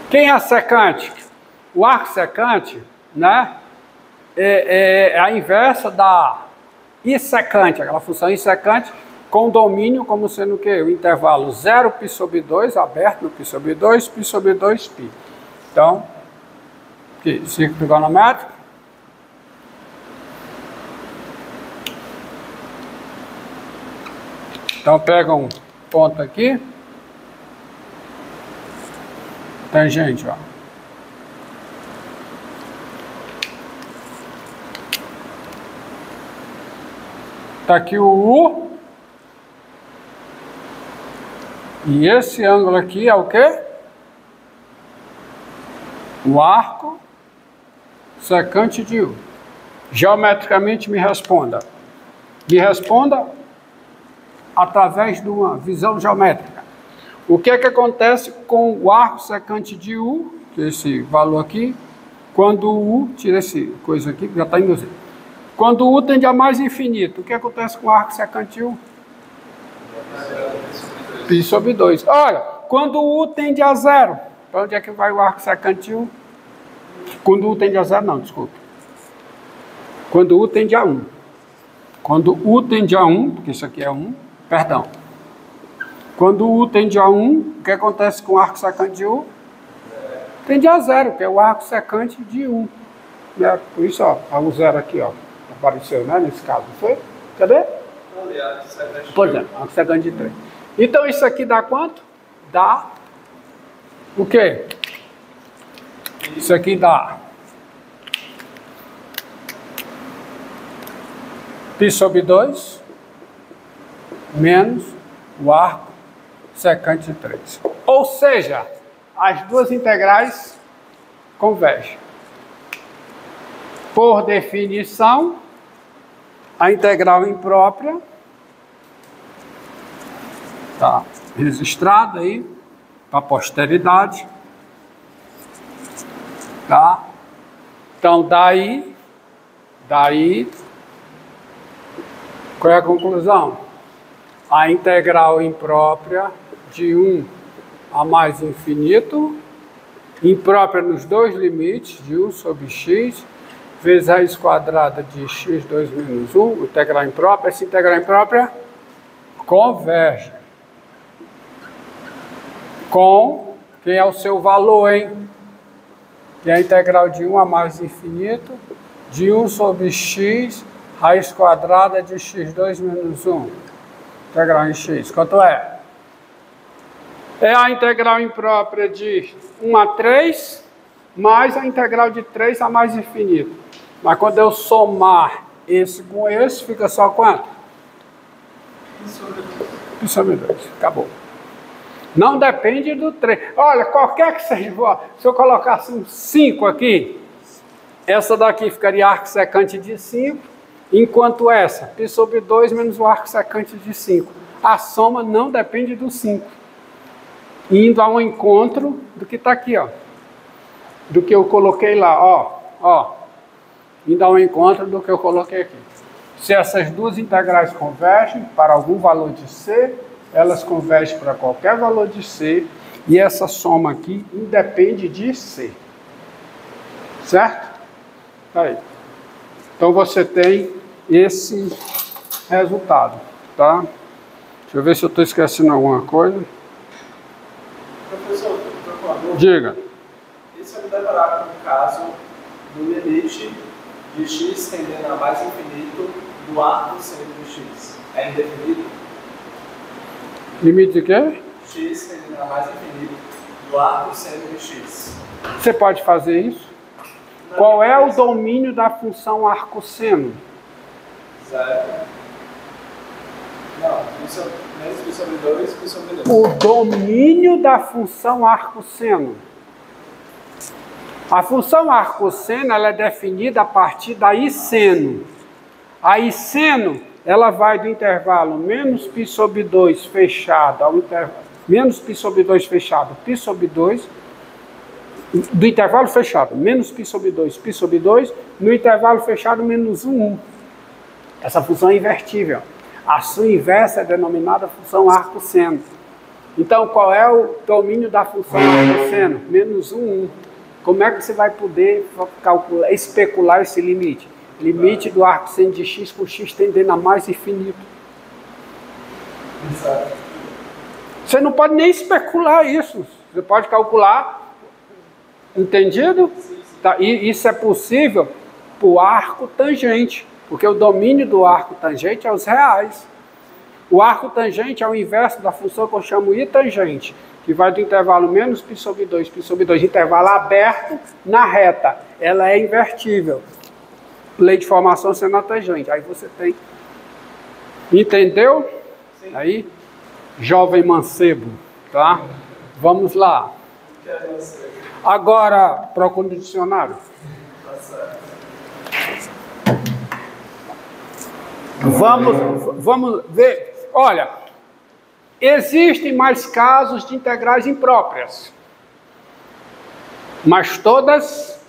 Quem é secante? O arco secante, né, é a inversa da issecante, aquela função issecante com domínio como sendo o quê? O intervalo 0 π sobre 2, aberto no π sobre 2, π sobre 2 π. Então, aqui, círculo trigonométrico. Então, pega um ponto aqui. Tangente, ó. Tá aqui o U. E esse ângulo aqui é o quê? O arco secante de U. Geometricamente me responda. Me responda através de uma visão geométrica. O que é que acontece com o arco secante de U, que é esse valor aqui, quando o U, tira esse coisa aqui, que já está em 2. Quando o U tende a mais infinito, o que acontece com o arco secante de U? Π sobre 2. Olha, quando o U tende a 0, para onde é que vai o arco secante de U? Quando o U tende a 0, não, desculpa. Quando o U tende a 1. Quando o U tende a 1, porque isso aqui é 1, perdão. Quando o U tende a 1, o que acontece com o arco secante de U? Tende a 0, que é o arco secante de 1. Né? Por isso, ó, o 0 aqui, ó, apareceu, né, nesse caso, não foi? Cadê? Pois é, arco secante de 3. Então, isso aqui dá quanto? Dá o quê? Isso aqui dá π sobre 2 menos o arco secante de 3. Ou seja, as duas integrais convergem. Por definição, a integral imprópria está registrada aí para a posteridade. Tá? Então, daí, qual é a conclusão? A integral imprópria de 1 a mais infinito, imprópria nos dois limites, de 1 sobre x, vezes raiz quadrada de x2 menos 1, integral imprópria. Essa integral imprópria converge com, quem é o seu valor, hein? Que é a integral de 1 a mais infinito, de 1 sobre x, raiz quadrada de x2 menos 1. Integral em x, quanto é? É a integral imprópria de 1 a 3, mais a integral de 3 a mais infinito. Mas quando eu somar esse com esse, fica só quanto? Π sobre 2. Acabou. Não depende do 3. Olha, qualquer que seja, se eu colocasse um 5 aqui, essa daqui ficaria arco secante de 5, enquanto essa, π sobre 2 menos o arco secante de 5. A soma não depende do 5. Indo ao encontro do que está aqui, ó. Do que eu coloquei lá, ó. Indo ao encontro do que eu coloquei aqui. Se essas duas integrais convergem para algum valor de C, elas convergem para qualquer valor de C, e essa soma aqui independe de C. Certo? Aí. Então você tem esse resultado, tá? Deixa eu ver se eu estou esquecendo alguma coisa. Professor, por favor. Diga. E se eu me deparar com o caso do limite de x tendendo a mais infinito do arco centro de x? É indefinido? Limite de quê? X tendendo a mais infinito do arco centro de x. Você pode fazer isso? Qual é o domínio da função arcosseno? 0. Não, menos π sobre 2, π sobre 2. O domínio da função arcosseno. A função arcosseno ela é definida a partir da I seno. A I seno ela vai do intervalo menos π sobre 2 fechado ao intervalo menos π sobre 2 fechado, π sobre 2, do intervalo fechado, menos π sobre 2, π sobre 2, no intervalo fechado menos 1, 1. Essa função é invertível. A sua inversa é denominada função arcosseno. Então, qual é o domínio da função arcosseno? Menos 1, 1. Como é que você vai poder calcular, especular esse limite? Limite do arcosseno de x com x tendendo a mais infinito. Você não pode nem especular isso. Você pode calcular, entendido? Tá, e isso é possível para o arco tangente, porque o domínio do arco tangente é os reais. O arco tangente é o inverso da função que eu chamo I tangente, que vai do intervalo menos π sobre 2, intervalo aberto na reta. Ela é invertível. Lei de formação sendo a tangente. Aí você tem. Entendeu? Sim. Aí, jovem mancebo, tá? Vamos lá. Agora, procura no dicionário. Vamos ver. Olha, existem mais casos de integrais impróprias, mas todas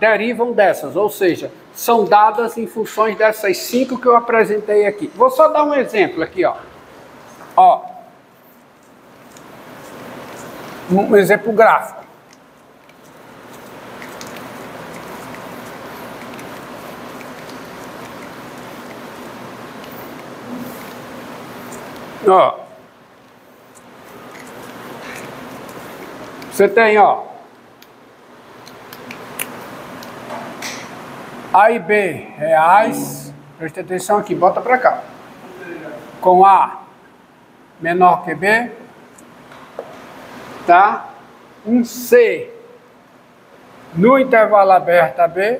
derivam dessas, ou seja, são dadas em funções dessas 5 que eu apresentei aqui. Vou só dar um exemplo aqui, ó. Um exemplo gráfico. Ó, você tem, ó, A e B reais, presta atenção aqui, bota para cá, com A menor que B, tá? Um C no intervalo aberto AB,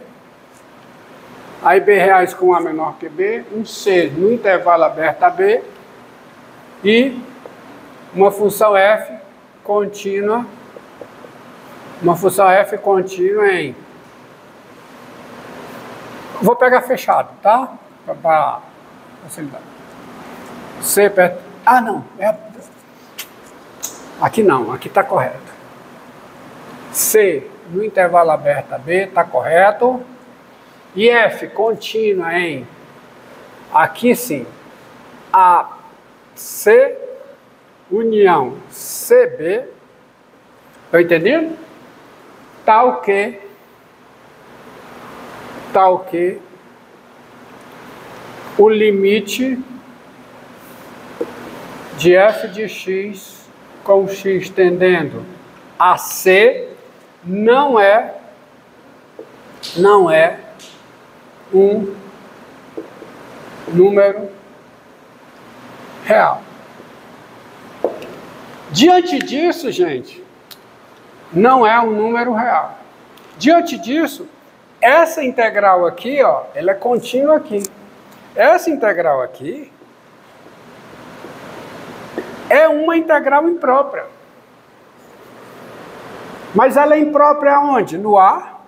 A e B reais com A menor que B, um C no intervalo aberto AB, e uma função f contínua, em... Vou pegar fechado, tá? Para facilitar. C perto... Ah, não. Aqui não, aqui está correto. C no intervalo aberto AB está correto. E f contínua em... Aqui sim. A C união CB, tá entendendo? Tal que o limite de f de x com x tendendo a C não é um número real. Diante disso, gente, não é um número real. Diante disso, essa integral aqui, ó, ela é contínua aqui. Essa integral aqui é uma integral imprópria. Mas ela é imprópria aonde? No A,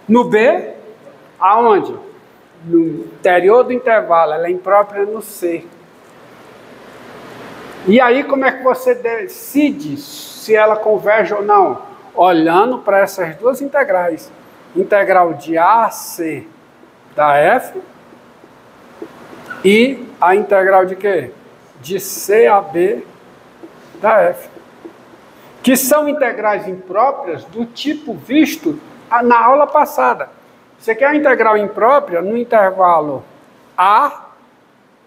no B, aonde? No interior do intervalo, ela é imprópria no C. E aí, como é que você decide se ela converge ou não? Olhando para essas duas integrais. Integral de A a C da F e a integral de quê? De C a B da F. Que são integrais impróprias do tipo visto na aula passada. Você quer a integral imprópria no intervalo A,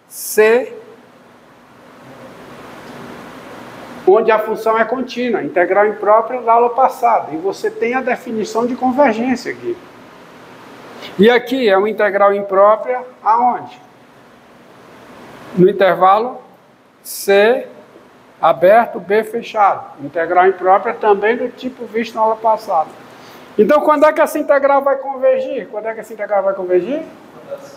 C, onde a função é contínua, integral imprópria da aula passada. E você tem a definição de convergência aqui. E aqui é uma integral imprópria aonde? No intervalo C aberto, B fechado. Integral imprópria também do tipo visto na aula passada. Então, quando é que essa integral vai convergir?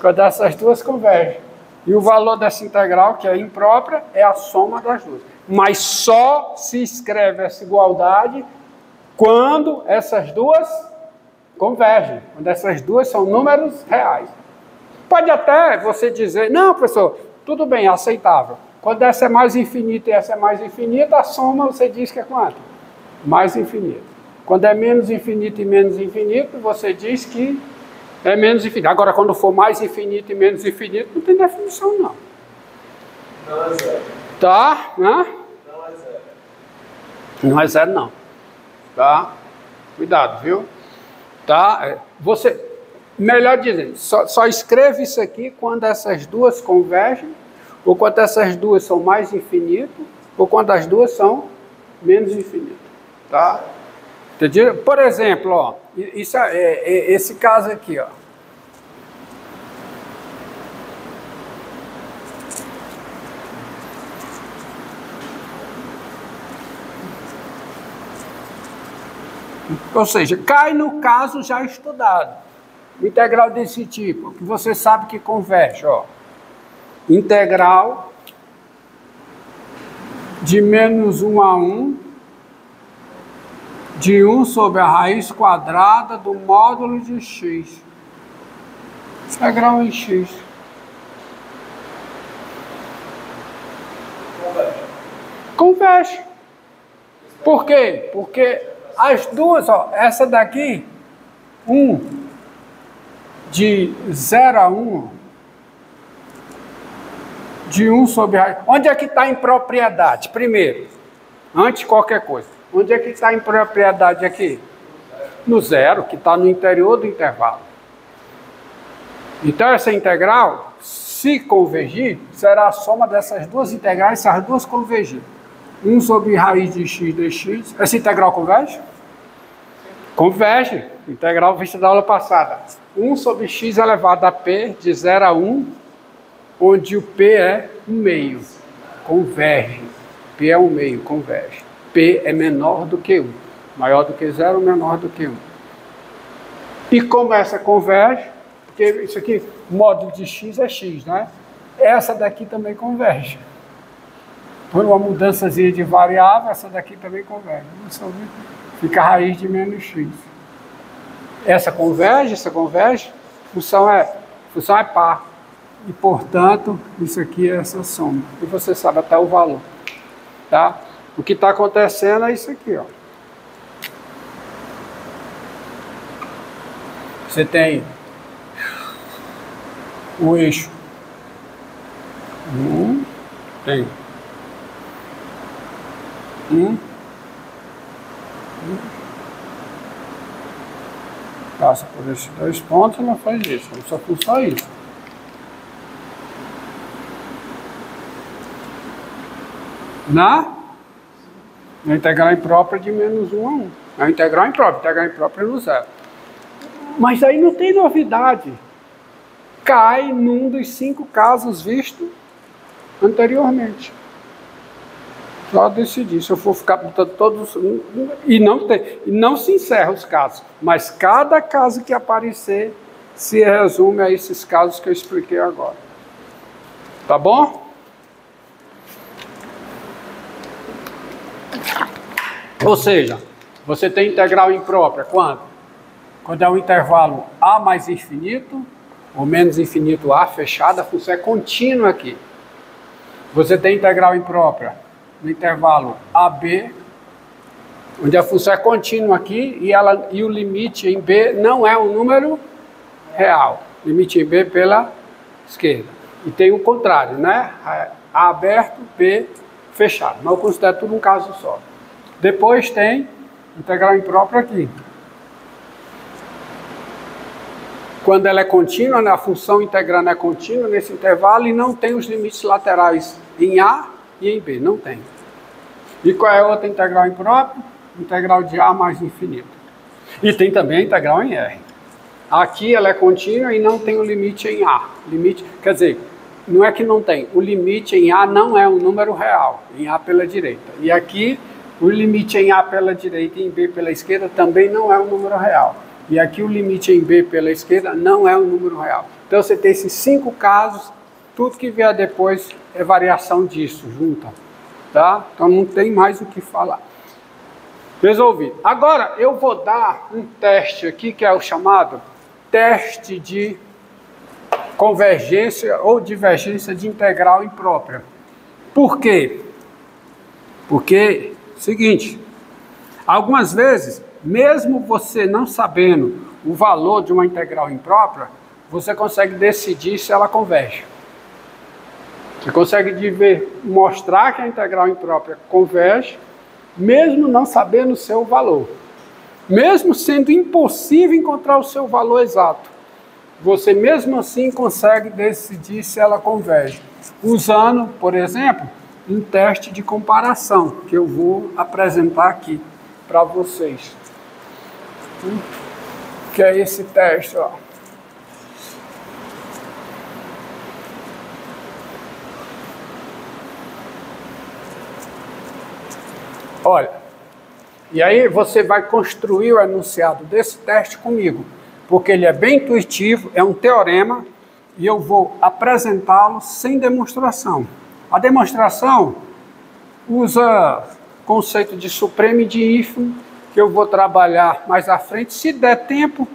Quando essas duas convergem. E o valor dessa integral, que é imprópria, é a soma das duas. Mas só se escreve essa igualdade quando essas duas convergem, quando essas duas são números reais. Pode até você dizer, não, professor, tudo bem, é aceitável. Quando essa é mais infinita e essa é mais infinita, a soma você diz que é quanto? Mais infinita. Quando é menos infinito e menos infinito, você diz que é menos infinito. Agora, quando for mais infinito e menos infinito, não tem definição, não. Não é zero. Tá? Né? Não é zero. Não é zero, não. Tá? Cuidado, viu? Tá? Você, melhor dizendo, só escreve isso aqui quando essas duas convergem, ou quando essas duas são mais infinitas, ou quando as duas são menos infinitas. Tá? Entendido? Por exemplo, ó, isso esse caso aqui, ó. Ou seja, cai no caso já estudado. Integral desse tipo, que você sabe que converge, ó. Integral de menos 1 a 1 de 1 sobre a raiz quadrada do módulo de x. Integral em x. Converge. Por quê? Porque as duas, ó, essa daqui, 1 de 0 a 1, de 1 sobre a raiz. Onde é que está a impropriedade? Primeiro, antes de qualquer coisa. Onde é que está a impropriedade aqui? No zero, que está no interior do intervalo. Então, essa integral, se convergir, será a soma dessas duas integrais, se as duas convergir. 1 sobre raiz de x dx. Essa integral converge? Converge. Integral vista da aula passada. 1 sobre x elevado a p de 0 a 1, onde o p é 1/2. Converge. P é 1/2, converge. P é menor do que 1. Maior do que 0, menor do que 1. E como essa converge, porque isso aqui, o módulo de x é x, né? Essa daqui também converge. Por uma mudançazinha de variável, essa daqui também converge. Fica a raiz de menos x. Essa converge, função é par. E, portanto, isso aqui é essa soma. E você sabe até o valor. Tá? O que está acontecendo é isso aqui, ó. Você tem o eixo. Tem. Passa por esses dois pontos, ela faz isso. Ela só faz só isso. Na integral imprópria de menos 1 a 1. A integral imprópria é no zero. Mas aí não tem novidade. Cai num dos 5 casos vistos anteriormente. Só decidir. Se eu for ficar botando todos... E não se encerra os casos. Mas cada caso que aparecer se resume a esses casos que eu expliquei agora. Tá bom? Ou seja, você tem integral imprópria quando? Quando é um intervalo A mais infinito, ou menos infinito A, fechada, a função é contínua aqui. Você tem integral imprópria no intervalo AB, onde a função é contínua aqui, e o limite em B não é um número real. Limite em B pela esquerda. E tem o contrário, né? A aberto, B fechado. Mas eu considero tudo um caso só. Depois tem integral imprópria aqui. Quando ela é contínua, né, a função integrando é contínua nesse intervalo e não tem os limites laterais em A e em B, não tem. E qual é a outra integral imprópria? Integral de A mais infinito. E tem também a integral em R. Aqui ela é contínua e não tem o limite em A. Limite, quer dizer, não é que não tem, o limite em A não é um número real, em A pela direita. E aqui, o limite em A pela direita e em B pela esquerda também não é um número real. E aqui o limite em B pela esquerda não é um número real. Então você tem esses 5 casos, tudo que vier depois é variação disso, junta. Tá? Então não tem mais o que falar. Resolvido. Agora eu vou dar um teste aqui, que é o chamado teste de convergência ou divergência de integral imprópria. Por quê? Porque, seguinte, algumas vezes, mesmo você não sabendo o valor de uma integral imprópria, você consegue decidir se ela converge. Você consegue mostrar que a integral imprópria converge, mesmo não sabendo o seu valor. Mesmo sendo impossível encontrar o seu valor exato, você mesmo assim consegue decidir se ela converge. Usando, por exemplo, um teste de comparação, que eu vou apresentar aqui para vocês. Que é esse teste, ó. Olha, e aí você vai construir o enunciado desse teste comigo, porque ele é bem intuitivo, é um teorema, e eu vou apresentá-lo sem demonstração. A demonstração usa conceito de supremo e de ínfimo, que eu vou trabalhar mais à frente. Se der tempo,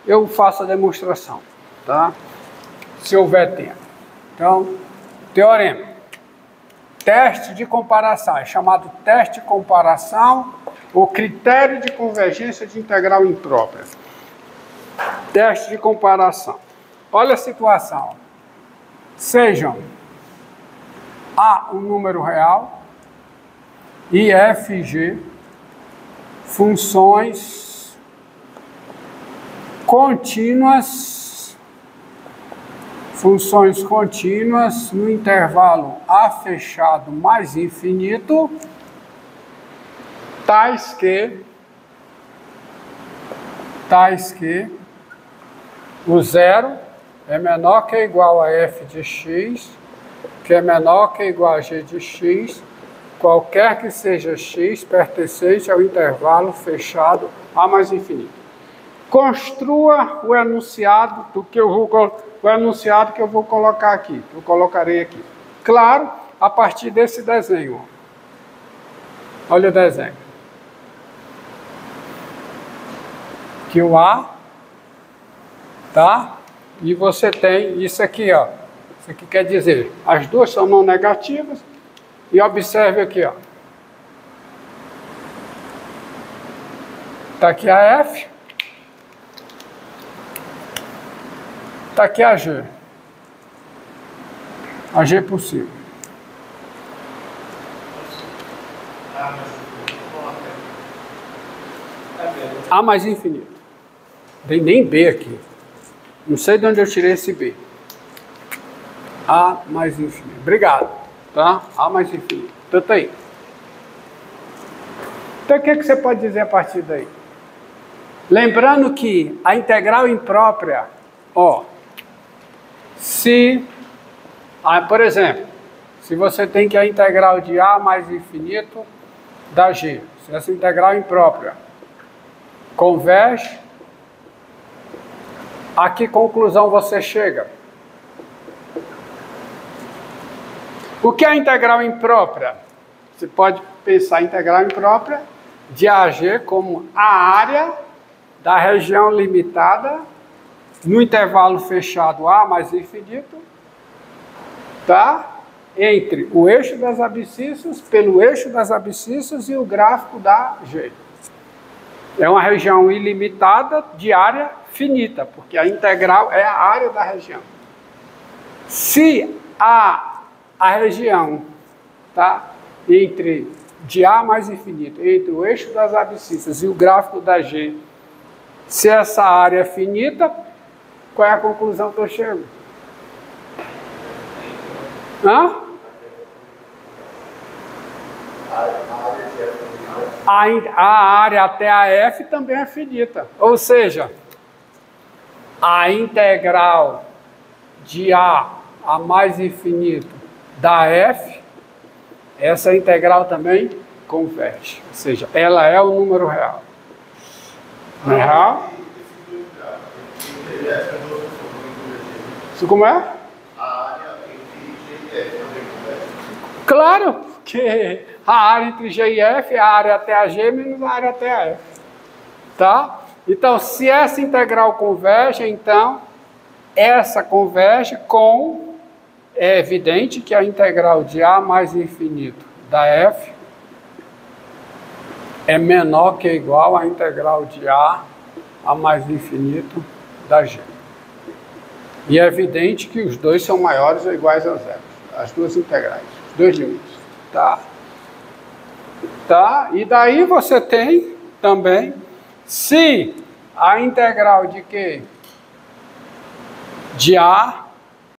eu faço a demonstração, tá? Se houver tempo. Então, teorema. Teste de comparação, é chamado teste de comparação ou critério de convergência de integral imprópria. Teste de comparação. Olha a situação. Sejam A um número real e F e G funções contínuas no intervalo A fechado mais infinito, tais que o zero é menor que ou igual a f de x, que é menor que ou igual a g de x, qualquer que seja x pertencente ao intervalo fechado A mais infinito. Construa o enunciado que eu vou colocar aqui, eu colocarei aqui. Claro, a partir desse desenho. Olha o desenho. Que o A, tá? E você tem isso aqui, ó. Isso aqui quer dizer, as duas são não negativas. E observe aqui, ó. Está aqui a F. Está aqui a G. A G por cima. A mais infinito. Não tem nem B aqui. Não sei de onde eu tirei esse B. A mais infinito. Obrigado. Tá? A mais infinito. Então tá aí. Então o que você pode dizer a partir daí? Lembrando que a integral imprópria, ó, por exemplo, se você tem que a integral de A mais infinito da G, se essa integral imprópria converge, a que conclusão você chega? O que é a integral imprópria? Você pode pensar a integral imprópria de AG como a área da região limitada no intervalo fechado A mais infinito, tá? Entre o eixo das abscissas, pelo eixo das abscissas e o gráfico da G. É uma região ilimitada de área finita, porque a integral é a área da região. Se a região, tá, de A mais infinito, entre o eixo das abscissas e o gráfico da G, se essa área é finita, qual é a conclusão que eu chego? Hã? A área até a F também é finita. Ou seja, a integral de A mais infinito da F, essa integral também converge. Ou seja, ela é o número real. Não é real? Isso como é? A área entre G e F também converge? Claro, que a área entre G e F é a área até a G menos a área até a F. Tá? Então, se essa integral converge, então, essa converge com... É evidente que a integral de A mais infinito da F é menor que ou igual à integral de A mais infinito da G. E é evidente que os dois são maiores ou iguais a zero. as duas integrais, os dois limites. Tá? Tá? E daí você tem também, se a integral de quê? De A